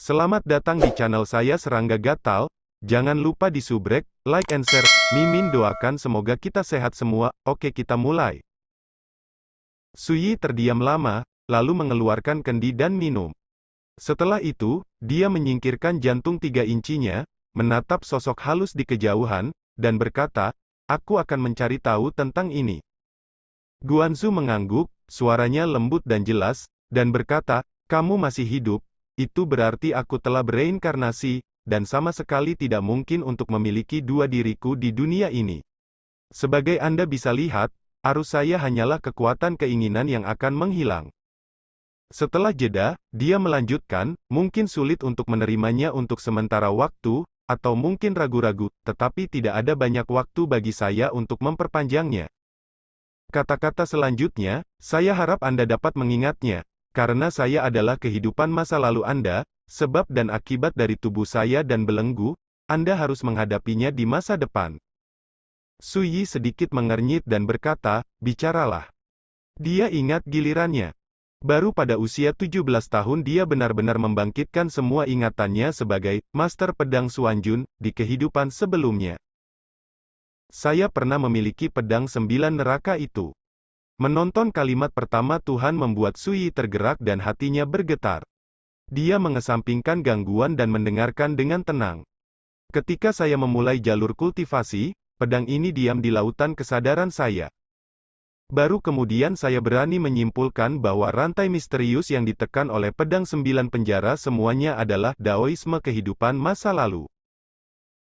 Selamat datang di channel saya Serangga Gatal. Jangan lupa di subrek, like and share. Mimin doakan semoga kita sehat semua. Oke, kita mulai. Suyi terdiam lama, lalu mengeluarkan kendi dan minum. Setelah itu, dia menyingkirkan jantung 3 incinya, menatap sosok halus di kejauhan, dan berkata, "Aku akan mencari tahu tentang ini." Guanzu mengangguk, suaranya lembut dan jelas, dan berkata, "Kamu masih hidup. Itu berarti aku telah bereinkarnasi, dan sama sekali tidak mungkin untuk memiliki dua diriku di dunia ini. Sebagai Anda bisa lihat, arus saya hanyalah kekuatan keinginan yang akan menghilang." Setelah jeda, dia melanjutkan, "Mungkin sulit untuk menerimanya untuk sementara waktu, atau mungkin ragu-ragu, tetapi tidak ada banyak waktu bagi saya untuk memperpanjangnya. Kata-kata selanjutnya, saya harap Anda dapat mengingatnya. Karena saya adalah kehidupan masa lalu Anda, sebab dan akibat dari tubuh saya dan belenggu, Anda harus menghadapinya di masa depan." Suyi sedikit mengernyit dan berkata, "Bicaralah." Dia ingat gilirannya. Baru pada usia 17 tahun dia benar-benar membangkitkan semua ingatannya sebagai Master Pedang Xuanjun di kehidupan sebelumnya. "Saya pernah memiliki pedang 9 neraka itu." Menonton kalimat pertama Tuhan membuat Suyi tergerak dan hatinya bergetar. Dia mengesampingkan gangguan dan mendengarkan dengan tenang. "Ketika saya memulai jalur kultivasi, pedang ini diam di lautan kesadaran saya. Baru kemudian saya berani menyimpulkan bahwa rantai misterius yang ditekan oleh pedang 9 penjara semuanya adalah Daoisme kehidupan masa lalu."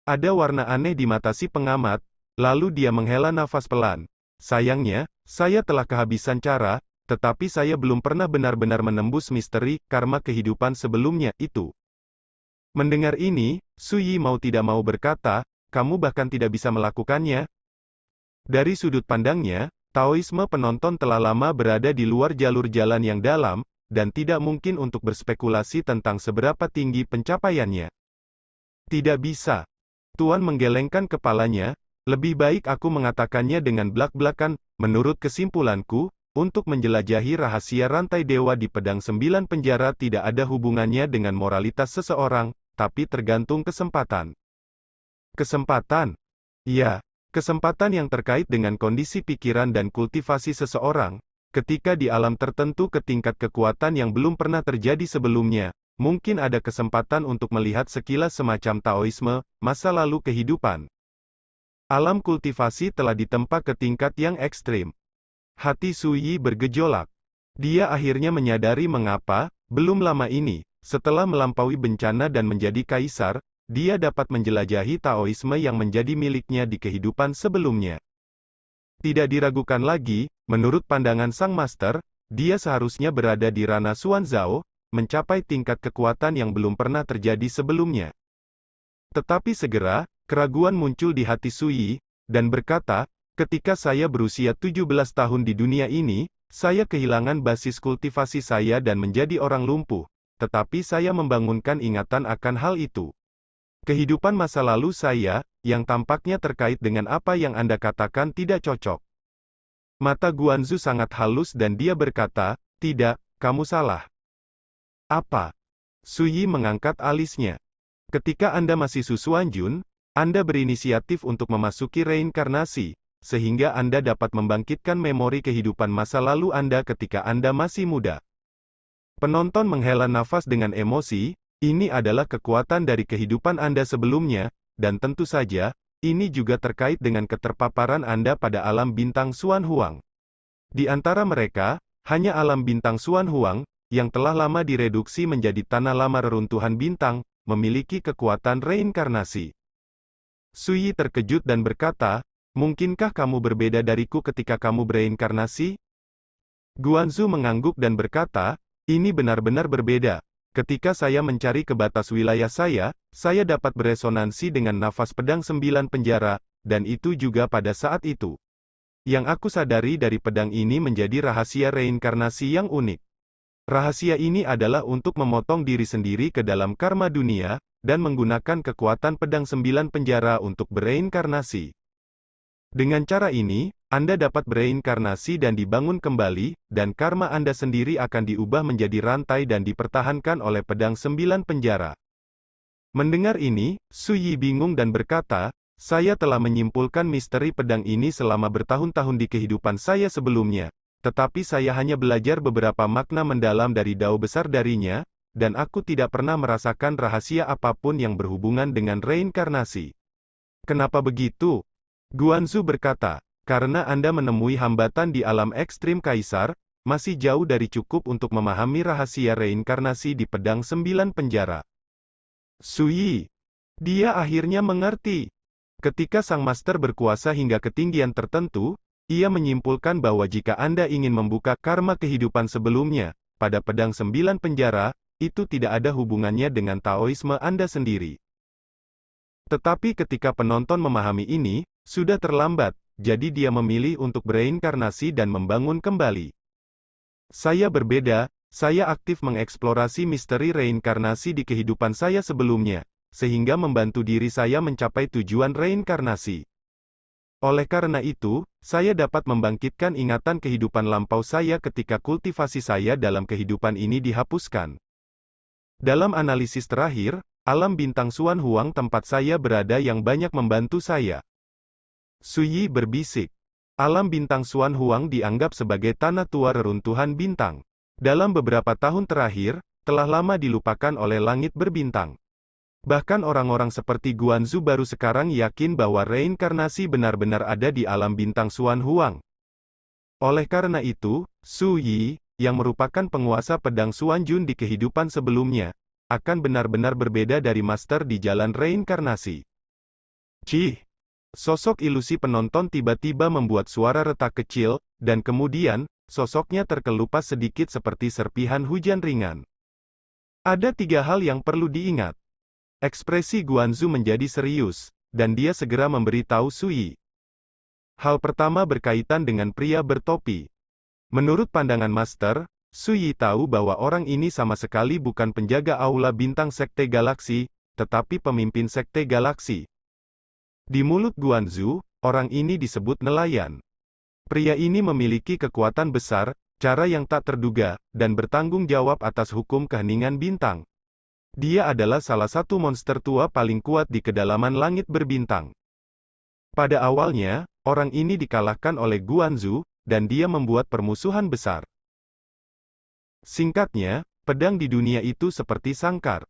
Ada warna aneh di mata si pengamat, lalu dia menghela nafas pelan. "Sayangnya, saya telah kehabisan cara, tetapi saya belum pernah benar-benar menembus misteri karma kehidupan sebelumnya itu." Mendengar ini, Suyi mau tidak mau berkata, "Kamu bahkan tidak bisa melakukannya." Dari sudut pandangnya, Taoisme penonton telah lama berada di luar jalur jalan yang dalam, dan tidak mungkin untuk berspekulasi tentang seberapa tinggi pencapaiannya. "Tidak bisa." Tuan menggelengkan kepalanya. "Lebih baik aku mengatakannya dengan blak-blakan, menurut kesimpulanku, untuk menjelajahi rahasia rantai dewa di pedang 9 penjara tidak ada hubungannya dengan moralitas seseorang, tapi tergantung kesempatan." Kesempatan? Ya, kesempatan yang terkait dengan kondisi pikiran dan kultivasi seseorang. Ketika di alam tertentu ke tingkat kekuatan yang belum pernah terjadi sebelumnya, mungkin ada kesempatan untuk melihat sekilas semacam Taoisme, masa lalu kehidupan. Alam kultivasi telah ditempa ke tingkat yang ekstrim. Hati Suyi bergejolak. Dia akhirnya menyadari mengapa, belum lama ini, setelah melampaui bencana dan menjadi kaisar, dia dapat menjelajahi Taoisme yang menjadi miliknya di kehidupan sebelumnya. Tidak diragukan lagi, menurut pandangan sang master, dia seharusnya berada di ranah Xuanzao, mencapai tingkat kekuatan yang belum pernah terjadi sebelumnya. Tetapi segera, keraguan muncul di hati Suyi, dan berkata, "Ketika saya berusia 17 tahun di dunia ini, saya kehilangan basis kultivasi saya dan menjadi orang lumpuh. Tetapi saya membangunkan ingatan akan hal itu. Kehidupan masa lalu saya, yang tampaknya terkait dengan apa yang Anda katakan tidak cocok." Mata Guanzu sangat halus dan dia berkata, "Tidak, kamu salah." "Apa?" Suyi mengangkat alisnya. "Ketika Anda masih Xuanjun, Anda berinisiatif untuk memasuki reinkarnasi, sehingga Anda dapat membangkitkan memori kehidupan masa lalu Anda ketika Anda masih muda." Penonton menghela nafas dengan emosi. Ini adalah kekuatan dari kehidupan Anda sebelumnya, dan tentu saja, ini juga terkait dengan keterpaparan Anda pada alam bintang Xuan Huang. Di antara mereka, hanya alam bintang Xuan Huang, yang telah lama direduksi menjadi tanah lama reruntuhan bintang, memiliki kekuatan reinkarnasi. Suyi terkejut dan berkata, "Mungkinkah kamu berbeda dariku ketika kamu bereinkarnasi?" Guanzu mengangguk dan berkata, "Ini benar-benar berbeda. Ketika saya mencari ke batas wilayah saya dapat beresonansi dengan nafas pedang 9 penjara, dan itu juga pada saat itu. Yang aku sadari dari pedang ini menjadi rahasia reinkarnasi yang unik. Rahasia ini adalah untuk memotong diri sendiri ke dalam karma dunia, dan menggunakan kekuatan pedang 9 penjara untuk bereinkarnasi. Dengan cara ini, Anda dapat bereinkarnasi dan dibangun kembali, dan karma Anda sendiri akan diubah menjadi rantai dan dipertahankan oleh pedang 9 penjara. Mendengar ini, Su Yi bingung dan berkata, saya telah menyimpulkan misteri pedang ini selama bertahun-tahun di kehidupan saya sebelumnya, tetapi saya hanya belajar beberapa makna mendalam dari dao besar darinya, dan aku tidak pernah merasakan rahasia apapun yang berhubungan dengan reinkarnasi. Kenapa begitu? Guanzu berkata, karena Anda menemui hambatan di alam ekstrim Kaisar, masih jauh dari cukup untuk memahami rahasia reinkarnasi di pedang 9 penjara. Su Yi. Dia akhirnya mengerti. Ketika sang master berkuasa hingga ketinggian tertentu, ia menyimpulkan bahwa jika Anda ingin membuka karma kehidupan sebelumnya, pada pedang 9 penjara, itu tidak ada hubungannya dengan Taoisme Anda sendiri. Tetapi ketika penonton memahami ini, sudah terlambat, jadi dia memilih untuk bereinkarnasi dan membangun kembali. Saya berbeda, saya aktif mengeksplorasi misteri reinkarnasi di kehidupan saya sebelumnya, sehingga membantu diri saya mencapai tujuan reinkarnasi. Oleh karena itu, saya dapat membangkitkan ingatan kehidupan lampau saya ketika kultivasi saya dalam kehidupan ini dihapuskan. Dalam analisis terakhir, alam bintang Xuan Huang tempat saya berada yang banyak membantu saya. Su Yi berbisik. Alam bintang Xuan Huang dianggap sebagai tanah tua reruntuhan bintang. Dalam beberapa tahun terakhir, telah lama dilupakan oleh langit berbintang. Bahkan orang-orang seperti Guanzu baru sekarang yakin bahwa reinkarnasi benar-benar ada di alam bintang Xuan Huang. Oleh karena itu, Su Yi, yang merupakan penguasa pedang Xuan Jun di kehidupan sebelumnya, akan benar-benar berbeda dari master di jalan reinkarnasi. Cih! Sosok ilusi penonton tiba-tiba membuat suara retak kecil, dan kemudian, sosoknya terkelupas sedikit seperti serpihan hujan ringan. Ada 3 hal yang perlu diingat. Ekspresi Guanzu menjadi serius, dan dia segera memberitahu Su Yi. Hal pertama berkaitan dengan pria bertopi. Menurut pandangan Master, Su Yi tahu bahwa orang ini sama sekali bukan penjaga aula bintang Sekte Galaksi, tetapi pemimpin Sekte Galaksi. Di mulut Guanzu, orang ini disebut nelayan. Pria ini memiliki kekuatan besar, cara yang tak terduga, dan bertanggung jawab atas hukum keheningan bintang. Dia adalah salah satu monster tua paling kuat di kedalaman langit berbintang. Pada awalnya, orang ini dikalahkan oleh Guanzu, dan dia membuat permusuhan besar. Singkatnya, pedang di dunia itu seperti sangkar.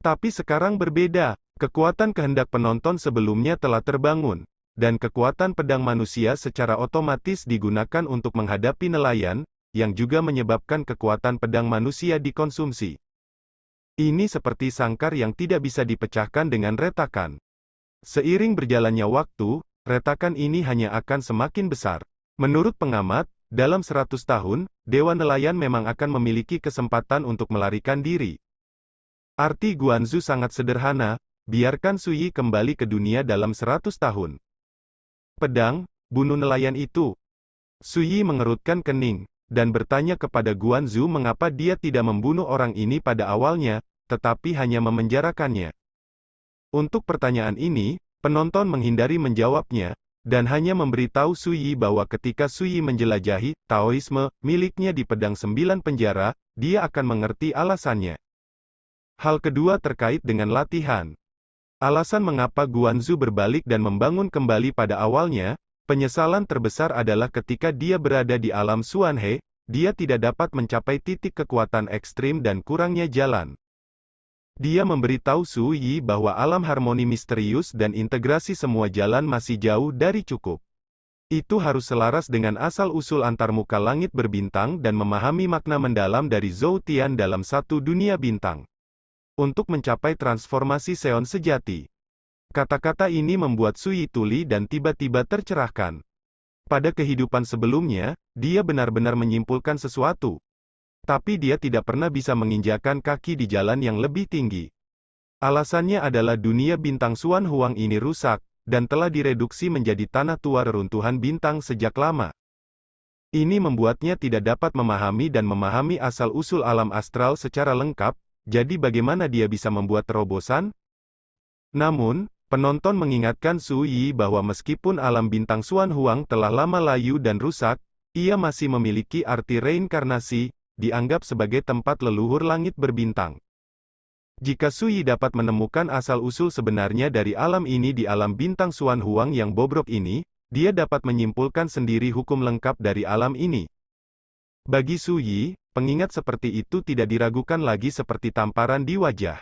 Tapi sekarang berbeda. Kekuatan kehendak penonton sebelumnya telah terbangun, dan kekuatan pedang manusia secara otomatis digunakan untuk menghadapi nelayan, yang juga menyebabkan kekuatan pedang manusia dikonsumsi. Ini seperti sangkar yang tidak bisa dipecahkan dengan retakan. Seiring berjalannya waktu, retakan ini hanya akan semakin besar. Menurut pengamat, dalam 100 tahun, Dewa Nelayan memang akan memiliki kesempatan untuk melarikan diri. Arti Guanzu sangat sederhana, biarkan Su Yi kembali ke dunia dalam 100 tahun. Pedang, bunuh nelayan itu. Su Yi mengerutkan kening, dan bertanya kepada Guanzu mengapa dia tidak membunuh orang ini pada awalnya, tetapi hanya memenjarakannya. Untuk pertanyaan ini, penonton menghindari menjawabnya, dan hanya memberitahu Su Yi bahwa ketika Su Yi menjelajahi Taoisme miliknya di pedang 9 penjara, dia akan mengerti alasannya. Hal kedua terkait dengan latihan. Alasan mengapa Guanzu berbalik dan membangun kembali pada awalnya, penyesalan terbesar adalah ketika dia berada di alam Xuanhe, dia tidak dapat mencapai titik kekuatan ekstrim dan kurangnya jalan. Dia memberitahu Su Yi bahwa alam harmoni misterius dan integrasi semua jalan masih jauh dari cukup. Itu harus selaras dengan asal-usul antarmuka langit berbintang dan memahami makna mendalam dari Zhou Tian dalam satu dunia bintang. Untuk mencapai transformasi Seon sejati. Kata-kata ini membuat Su Yi tuli dan tiba-tiba tercerahkan. Pada kehidupan sebelumnya, dia benar-benar menyimpulkan sesuatu. Tapi dia tidak pernah bisa menginjakan kaki di jalan yang lebih tinggi. Alasannya adalah dunia bintang Xuan Huang ini rusak, dan telah direduksi menjadi tanah tua reruntuhan bintang sejak lama. Ini membuatnya tidak dapat memahami dan memahami asal-usul alam astral secara lengkap. Jadi bagaimana dia bisa membuat terobosan? Namun, penonton mengingatkan Suyi bahwa meskipun alam bintang Xuan Huang telah lama layu dan rusak, ia masih memiliki arti reinkarnasi, dianggap sebagai tempat leluhur langit berbintang. Jika Suyi dapat menemukan asal-usul sebenarnya dari alam ini di alam bintang Xuan Huang yang bobrok ini, dia dapat menyimpulkan sendiri hukum lengkap dari alam ini. Bagi Suyi, pengingat seperti itu tidak diragukan lagi seperti tamparan di wajah.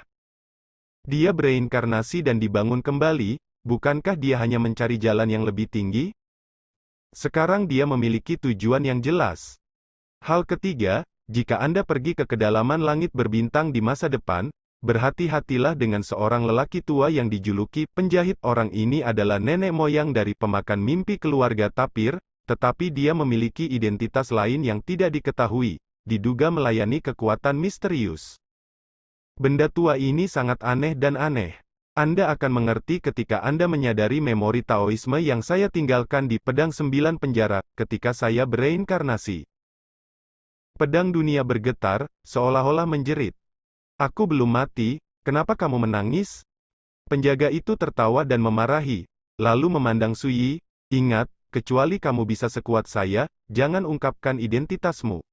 Dia bereinkarnasi dan dibangun kembali, bukankah dia hanya mencari jalan yang lebih tinggi? Sekarang dia memiliki tujuan yang jelas. Hal ketiga, jika Anda pergi ke kedalaman langit berbintang di masa depan, berhati-hatilah dengan seorang lelaki tua yang dijuluki penjahit. Orang ini adalah nenek moyang dari pemakan mimpi keluarga Tapir, tetapi dia memiliki identitas lain yang tidak diketahui, diduga melayani kekuatan misterius. Benda tua ini sangat aneh dan aneh. Anda akan mengerti ketika Anda menyadari memori Taoisme yang saya tinggalkan di pedang 9 penjara, ketika saya bereinkarnasi. Pedang dunia bergetar, seolah-olah menjerit. Aku belum mati, kenapa kamu menangis? Penjaga itu tertawa dan memarahi, lalu memandang Suyi, ingat, kecuali kamu bisa sekuat saya, jangan ungkapkan identitasmu.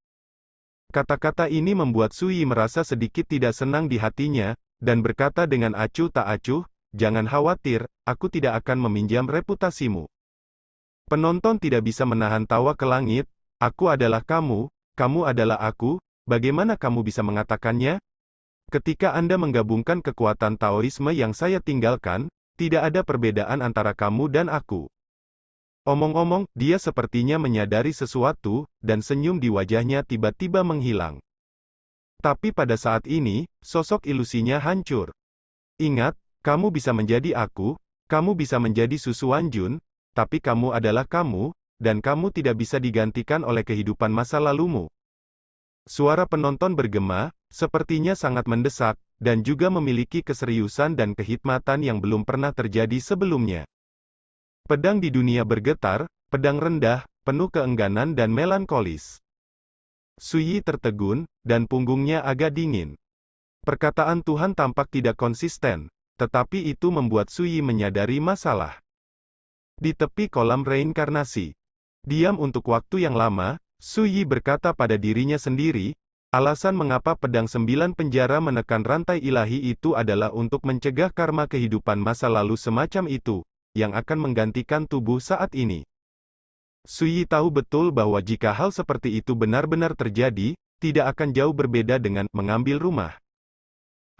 Kata-kata ini membuat Suyi merasa sedikit tidak senang di hatinya, dan berkata dengan acuh tak acuh, jangan khawatir, aku tidak akan meminjam reputasimu. Penonton tidak bisa menahan tawa ke langit, aku adalah kamu adalah aku, bagaimana kamu bisa mengatakannya? Ketika Anda menggabungkan kekuatan Taoisme yang saya tinggalkan, tidak ada perbedaan antara kamu dan aku. Omong-omong, dia sepertinya menyadari sesuatu, dan senyum di wajahnya tiba-tiba menghilang. Tapi pada saat ini, sosok ilusinya hancur. Ingat, kamu bisa menjadi aku, kamu bisa menjadi Su Xuanjun, tapi kamu adalah kamu, dan kamu tidak bisa digantikan oleh kehidupan masa lalumu. Suara penonton bergema, sepertinya sangat mendesak, dan juga memiliki keseriusan dan kehikmatan yang belum pernah terjadi sebelumnya. Pedang di dunia bergetar, pedang rendah, penuh keengganan dan melankolis. Suyi tertegun, dan punggungnya agak dingin. Perkataan Tuhan tampak tidak konsisten, tetapi itu membuat Suyi menyadari masalah. Di tepi kolam reinkarnasi, diam untuk waktu yang lama, Suyi berkata pada dirinya sendiri, alasan mengapa pedang 9 penjara menekan rantai ilahi itu adalah untuk mencegah karma kehidupan masa lalu semacam itu, yang akan menggantikan tubuh saat ini. Suyi tahu betul bahwa jika hal seperti itu benar-benar terjadi, tidak akan jauh berbeda dengan mengambil rumah.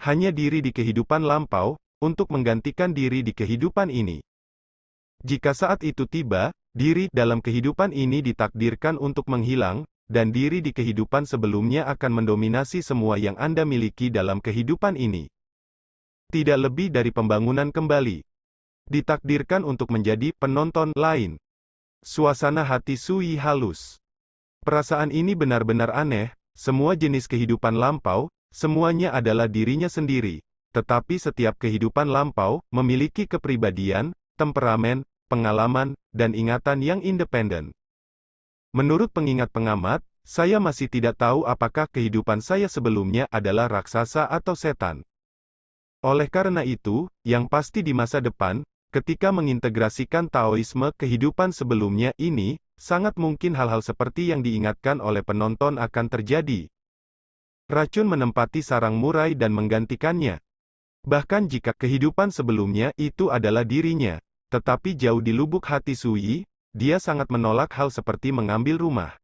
Hanya diri di kehidupan lampau, untuk menggantikan diri di kehidupan ini. Jika saat itu tiba, diri dalam kehidupan ini ditakdirkan untuk menghilang, dan diri di kehidupan sebelumnya akan mendominasi semua yang Anda miliki dalam kehidupan ini. Tidak lebih dari pembangunan kembali. Ditakdirkan untuk menjadi penonton lain. Suasana hati Suyi halus. Perasaan ini benar-benar aneh, semua jenis kehidupan lampau, semuanya adalah dirinya sendiri, tetapi setiap kehidupan lampau memiliki kepribadian, temperamen, pengalaman, dan ingatan yang independen. Menurut pengingat pengamat, saya masih tidak tahu apakah kehidupan saya sebelumnya adalah raksasa atau setan. Oleh karena itu, yang pasti di masa depan, ketika mengintegrasikan Taoisme kehidupan sebelumnya ini, sangat mungkin hal-hal seperti yang diingatkan oleh penonton akan terjadi. Racun menempati sarang murai dan menggantikannya. Bahkan jika kehidupan sebelumnya itu adalah dirinya, tetapi jauh di lubuk hati Suyi, dia sangat menolak hal seperti mengambil rumah.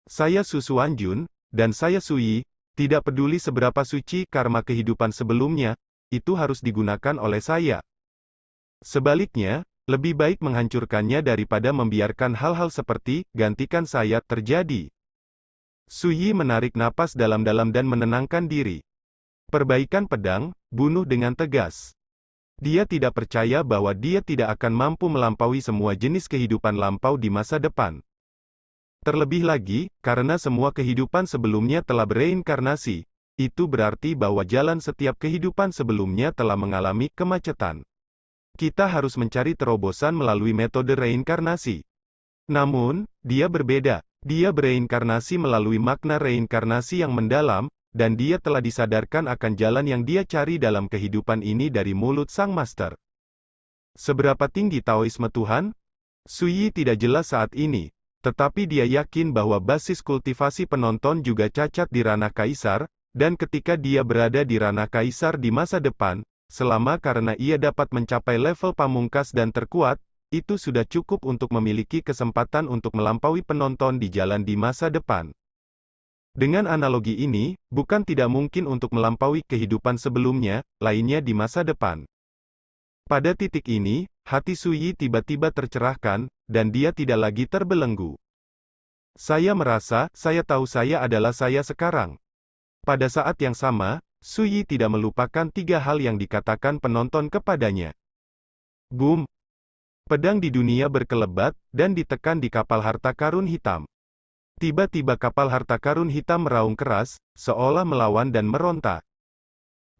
Saya Su Xuanjun, dan saya Suyi, tidak peduli seberapa suci karma kehidupan sebelumnya, itu harus digunakan oleh saya. Sebaliknya, lebih baik menghancurkannya daripada membiarkan hal-hal seperti, gantikan saya, terjadi. Suyi menarik napas dalam-dalam dan menenangkan diri. Perbaikan pedang, bunuh dengan tegas. Dia tidak percaya bahwa dia tidak akan mampu melampaui semua jenis kehidupan lampau di masa depan. Terlebih lagi, karena semua kehidupan sebelumnya telah bereinkarnasi, itu berarti bahwa jalan setiap kehidupan sebelumnya telah mengalami kemacetan. Kita harus mencari terobosan melalui metode reinkarnasi. Namun, dia berbeda. Dia bereinkarnasi melalui makna reinkarnasi yang mendalam, dan dia telah disadarkan akan jalan yang dia cari dalam kehidupan ini dari mulut Sang Master. Seberapa tinggi Taoisme Tuhan? Suyi tidak jelas saat ini, tetapi dia yakin bahwa basis kultivasi penonton juga cacat di ranah kaisar, dan ketika dia berada di ranah kaisar di masa depan, selama karena ia dapat mencapai level pamungkas dan terkuat, itu sudah cukup untuk memiliki kesempatan untuk melampaui penonton di jalan di masa depan. Dengan analogi ini, bukan tidak mungkin untuk melampaui kehidupan sebelumnya, lainnya di masa depan. Pada titik ini, hati Suyi tiba-tiba tercerahkan, dan dia tidak lagi terbelenggu. Saya merasa, saya tahu saya adalah saya sekarang. Pada saat yang sama, Suyi tidak melupakan 3 hal yang dikatakan penonton kepadanya. Boom! Pedang di dunia berkelebat, dan ditekan di kapal harta karun hitam. Tiba-tiba kapal harta karun hitam meraung keras, seolah melawan dan meronta.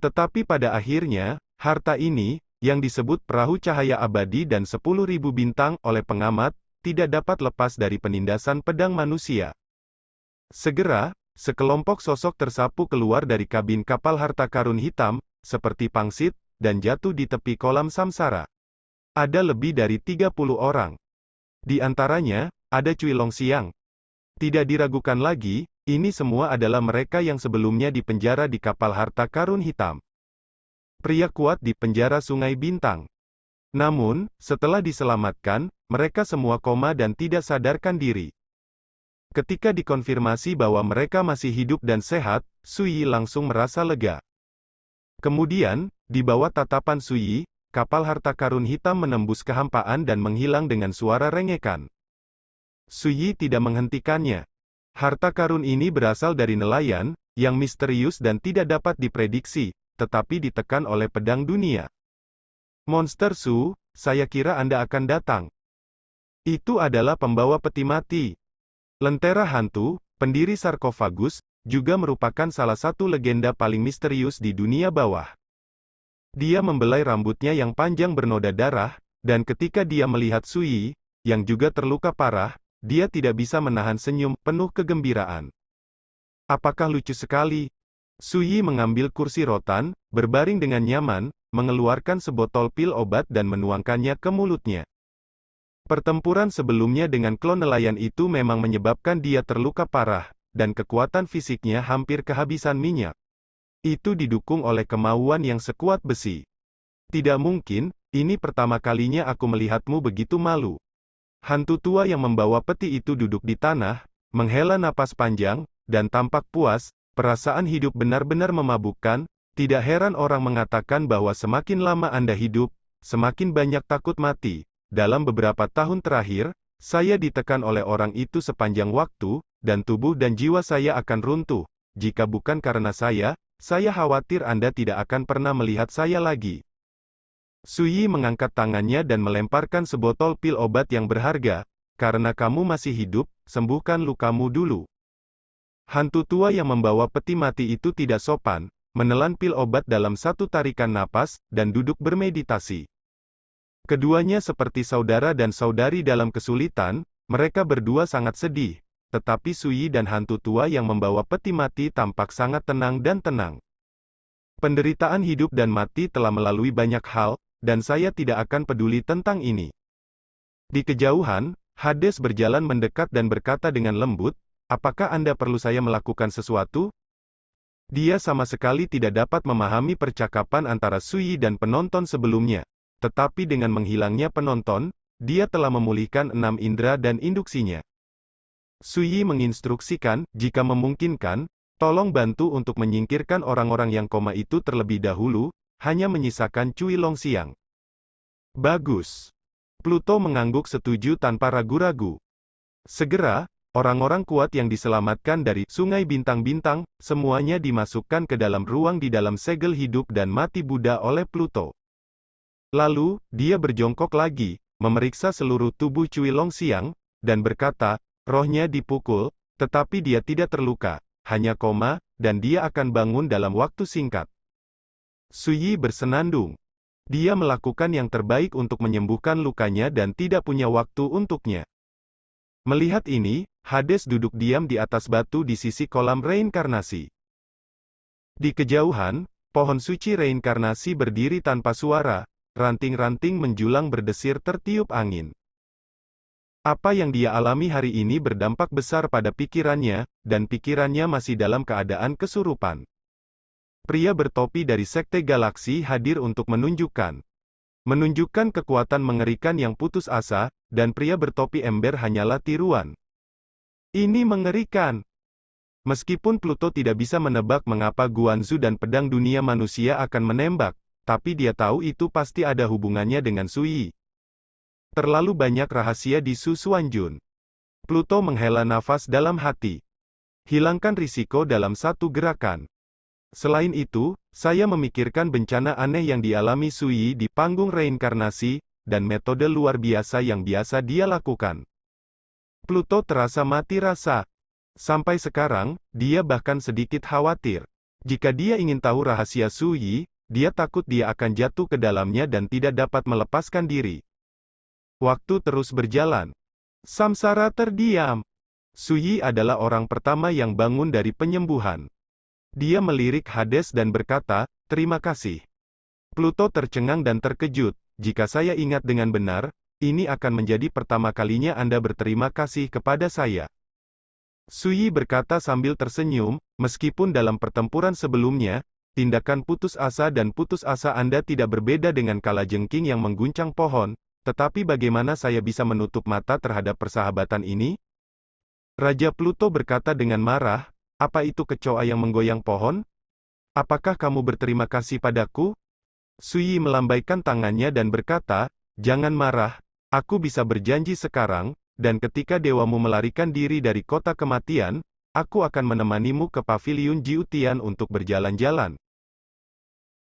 Tetapi pada akhirnya, harta ini, yang disebut perahu cahaya abadi dan 10.000 bintang oleh pengamat, tidak dapat lepas dari penindasan pedang manusia. Segera, sekelompok sosok tersapu keluar dari kabin kapal harta karun hitam, seperti pangsit, dan jatuh di tepi kolam samsara. Ada lebih dari 30 orang. Di antaranya, ada Cui Longxiang. Tidak diragukan lagi, ini semua adalah mereka yang sebelumnya dipenjara di kapal harta karun hitam. Pria kuat di penjara Sungai Bintang. Namun, setelah diselamatkan, mereka semua koma dan tidak sadarkan diri. Ketika dikonfirmasi bahwa mereka masih hidup dan sehat, Suyi langsung merasa lega. Kemudian, di bawah tatapan Suyi, kapal harta karun hitam menembus kehampaan dan menghilang dengan suara rengekan. Suyi tidak menghentikannya. Harta karun ini berasal dari nelayan, yang misterius dan tidak dapat diprediksi, tetapi ditekan oleh pedang dunia. Monster Su, saya kira Anda akan datang. Itu adalah pembawa peti mati. Lentera hantu, pendiri sarkofagus, juga merupakan salah satu legenda paling misterius di dunia bawah. Dia membelai rambutnya yang panjang bernoda darah, dan ketika dia melihat Suyi, yang juga terluka parah, dia tidak bisa menahan senyum penuh kegembiraan. Apakah lucu sekali? Suyi mengambil kursi rotan, berbaring dengan nyaman, mengeluarkan sebotol pil obat dan menuangkannya ke mulutnya. Pertempuran sebelumnya dengan klon nelayan itu memang menyebabkan dia terluka parah, dan kekuatan fisiknya hampir kehabisan minyak. Itu didukung oleh kemauan yang sekuat besi. Tidak mungkin, ini pertama kalinya aku melihatmu begitu malu. Hantu tua yang membawa peti itu duduk di tanah, menghela napas panjang, dan tampak puas. Perasaan hidup benar-benar memabukkan, tidak heran orang mengatakan bahwa semakin lama Anda hidup, semakin banyak takut mati. Dalam beberapa tahun terakhir, saya ditekan oleh orang itu sepanjang waktu, dan tubuh dan jiwa saya akan runtuh. Jika bukan karena saya khawatir Anda tidak akan pernah melihat saya lagi. Suyi mengangkat tangannya dan melemparkan sebotol pil obat yang berharga. Karena kamu masih hidup, sembuhkan lukamu dulu. Hantu tua yang membawa peti mati itu tidak sopan, menelan pil obat dalam satu tarikan napas, dan duduk bermeditasi. Keduanya seperti saudara dan saudari dalam kesulitan, mereka berdua sangat sedih, tetapi Suyi dan hantu tua yang membawa peti mati tampak sangat tenang dan tenang. Penderitaan hidup dan mati telah melalui banyak hal, dan saya tidak akan peduli tentang ini. Di kejauhan, Hades berjalan mendekat dan berkata dengan lembut, apakah Anda perlu saya melakukan sesuatu? Dia sama sekali tidak dapat memahami percakapan antara Suyi dan penonton sebelumnya. Tetapi dengan menghilangnya penonton, dia telah memulihkan 6 indera dan induksinya. Suyi menginstruksikan, jika memungkinkan, tolong bantu untuk menyingkirkan orang-orang yang koma itu terlebih dahulu, hanya menyisakan Cui Longxiang. Bagus. Pluto mengangguk setuju tanpa ragu-ragu. Segera, orang-orang kuat yang diselamatkan dari Sungai Bintang-Bintang, semuanya dimasukkan ke dalam ruang di dalam segel hidup dan mati Buddha oleh Pluto. Lalu, dia berjongkok lagi, memeriksa seluruh tubuh Cui Longxiang, dan berkata, rohnya dipukul, tetapi dia tidak terluka, hanya koma, dan dia akan bangun dalam waktu singkat. Suyi bersenandung. Dia melakukan yang terbaik untuk menyembuhkan lukanya dan tidak punya waktu untuknya. Melihat ini, Hades duduk diam di atas batu di sisi kolam reinkarnasi. Di kejauhan, pohon suci reinkarnasi berdiri tanpa suara, ranting-ranting menjulang berdesir tertiup angin. Apa yang dia alami hari ini berdampak besar pada pikirannya, dan pikirannya masih dalam keadaan kesurupan. Pria bertopi dari Sekte Galaksi hadir untuk menunjukkan kekuatan mengerikan yang putus asa, dan pria bertopi ember hanyalah tiruan. Ini mengerikan. Meskipun Pluto tidak bisa menebak mengapa Guanzu dan pedang dunia manusia akan menembak, tapi dia tahu itu pasti ada hubungannya dengan Sui. Terlalu banyak rahasia di Su Xuanjun. Pluto menghela nafas dalam hati. Hilangkan risiko dalam satu gerakan. Selain itu, saya memikirkan bencana aneh yang dialami Sui di panggung reinkarnasi, dan metode luar biasa yang biasa dia lakukan. Pluto terasa mati rasa. Sampai sekarang, dia bahkan sedikit khawatir. Jika dia ingin tahu rahasia Sui, dia takut dia akan jatuh ke dalamnya dan tidak dapat melepaskan diri. Waktu terus berjalan. Samsara terdiam. Sui adalah orang pertama yang bangun dari penyembuhan. Dia melirik Hades dan berkata, "Terima kasih." Pluto tercengang dan terkejut. "Jika saya ingat dengan benar, ini akan menjadi pertama kalinya Anda berterima kasih kepada saya." Sui berkata sambil tersenyum, "Meskipun dalam pertempuran sebelumnya, tindakan putus asa dan putus asa Anda tidak berbeda dengan kalajengking yang mengguncang pohon, tetapi bagaimana saya bisa menutup mata terhadap persahabatan ini?" Raja Pluto berkata dengan marah, "Apa itu kecoa yang menggoyang pohon? Apakah kamu berterima kasih padaku?" Sui melambaikan tangannya dan berkata, "Jangan marah, aku bisa berjanji sekarang, dan ketika dewamu melarikan diri dari kota kematian, aku akan menemanimu ke paviliun Jiutian untuk berjalan-jalan."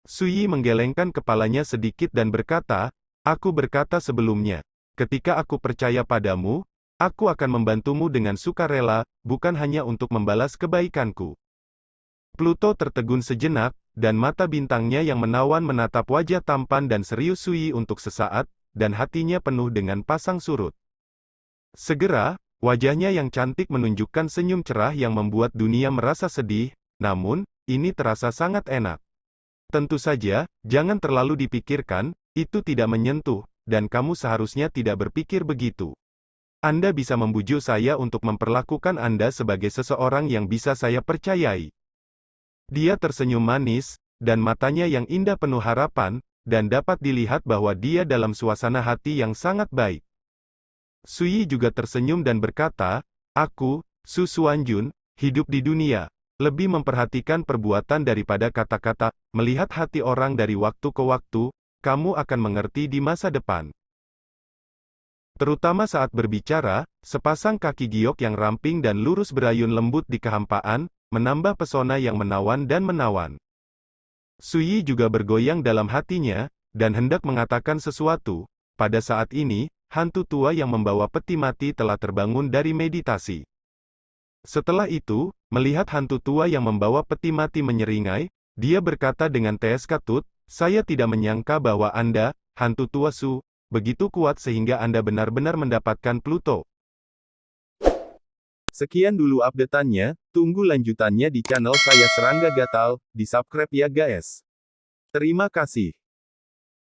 Sui menggelengkan kepalanya sedikit dan berkata, "Aku berkata sebelumnya, ketika aku percaya padamu, aku akan membantumu dengan sukarela, bukan hanya untuk membalas kebaikanku." Pluto tertegun sejenak, dan mata bintangnya yang menawan menatap wajah tampan dan serius Sui untuk sesaat, dan hatinya penuh dengan pasang surut. Segera, wajahnya yang cantik menunjukkan senyum cerah yang membuat dunia merasa sedih, namun, ini terasa sangat enak. "Tentu saja, jangan terlalu dipikirkan, itu tidak menyentuh, dan kamu seharusnya tidak berpikir begitu. Anda bisa membujuk saya untuk memperlakukan Anda sebagai seseorang yang bisa saya percayai." Dia tersenyum manis, dan matanya yang indah penuh harapan, dan dapat dilihat bahwa dia dalam suasana hati yang sangat baik. Sui juga tersenyum dan berkata, "Aku, Su Xuanjun, hidup di dunia, lebih memperhatikan perbuatan daripada kata-kata. Melihat hati orang dari waktu ke waktu, kamu akan mengerti di masa depan." Terutama saat berbicara, sepasang kaki giok yang ramping dan lurus berayun lembut di kehampaan, menambah pesona yang menawan dan menawan. Sui juga bergoyang dalam hatinya, dan hendak mengatakan sesuatu. Pada saat ini, hantu tua yang membawa peti mati telah terbangun dari meditasi. Setelah itu, melihat hantu tua yang membawa peti mati menyeringai, dia berkata dengan tees katut, "Saya tidak menyangka bahwa Anda, hantu tua Su, begitu kuat sehingga Anda benar-benar mendapatkan Pluto." Sekian dulu updateannya, tunggu lanjutannya di channel saya Serangga Gatal, di subscribe ya guys. Terima kasih.